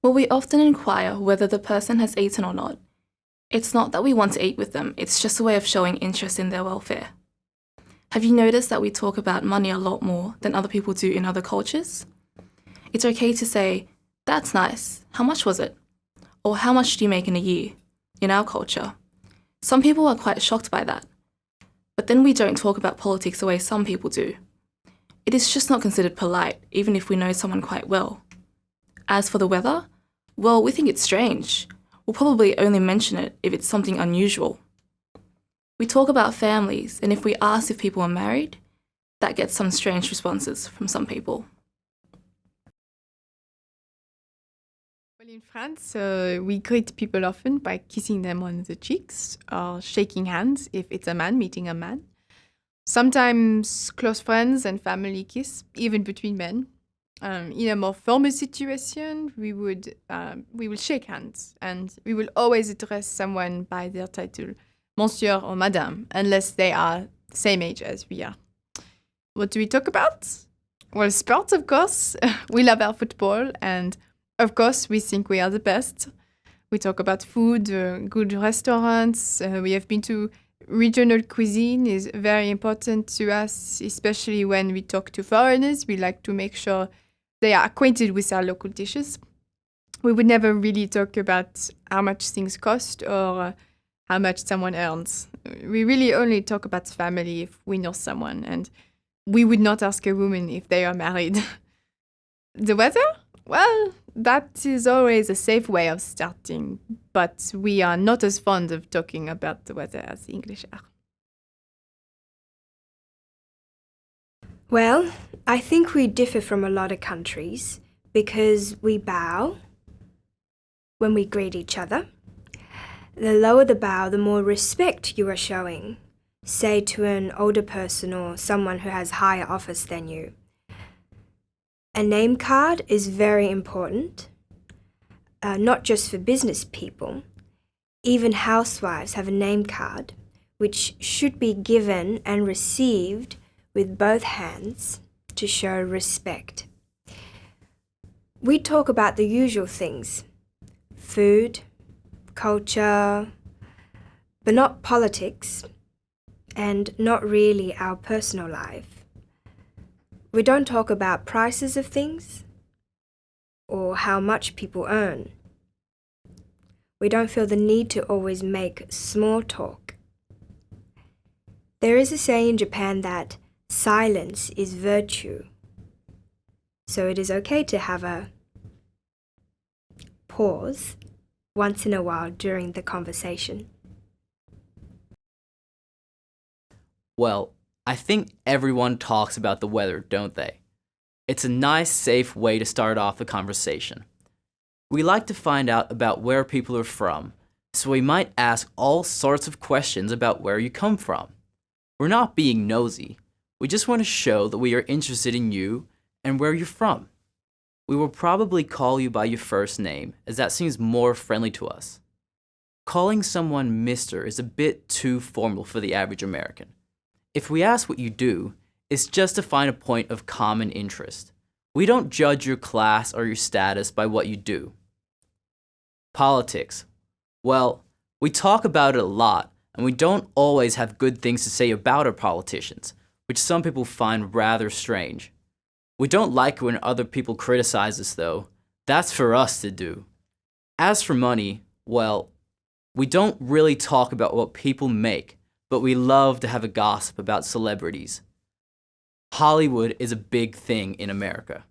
Well, we often inquire whether the person has eaten or not. It's not that we want to eat with them, it's just a way of showing interest in their welfare. Have you noticed that we talk about money a lot more than other people do in other cultures? It's okay to say, "That's nice. How much was it?" Or "How much do you make in a year?" in our culture. Some people are quite shocked by that. But then we don't talk about politics the way some people do. It is just not considered polite, even if we know someone quite well. As for the weather, well, we think it's strange. We'll probably only mention it if it's something unusual. We talk about families, and if we ask if people are married, that gets some strange responses from some people. Well, in France, we greet people often by kissing them on the cheeks or shaking hands if it's a man meeting a man. Sometimes close friends and family kiss, even between men. In a more formal situation, we will shake hands, and we will always address someone by their title, Monsieur or Madame, unless they are the same age as we are. What do we talk about? Well, sports, of course. We love our football, and of course, we think we are the best. We talk about food, good restaurants. We have been to regional cuisine is very important to us, especially when we talk to foreigners. We like to make sure they are acquainted with our local dishes. We would never really talk about how much things cost or how much someone earns. We really only talk about family if we know someone, and we would not ask a woman if they are married. The weather? Well, that is always a safe way of starting, but we are not as fond of talking about the weather as the English are. Well, I think we differ from a lot of countries because we bow when we greet each other. The lower the bow, the more respect you are showing, say to an older person or someone who has higher office than you. A name card is very important, not just for business people. Even housewives have a name card, which should be given and received with both hands to show respect. We talk about the usual things, food, culture, but not politics, and not really our personal life. We don't talk about prices of things or how much people earn. We don't feel the need to always make small talk. There is a saying in Japan that silence is virtue. So it is okay to have a pause once in a while during the conversation. Well, I think everyone talks about the weather, don't they? It's a nice, safe way to start off the conversation. We like to find out about where people are from, so we might ask all sorts of questions about where you come from. We're not being nosy. We just want to show that we are interested in you and where you're from. We will probably call you by your first name, as that seems more friendly to us. Calling someone Mr. is a bit too formal for the average American. If we ask what you do, it's just to find a point of common interest. We don't judge your class or your status by what you do. Politics. Well, we talk about it a lot, and we don't always have good things to say about our politicians, which some people find rather strange. We don't like it when other people criticize us, though. That's for us to do. As for money, well, we don't really talk about what people make, but we love to have a gossip about celebrities. Hollywood is a big thing in America.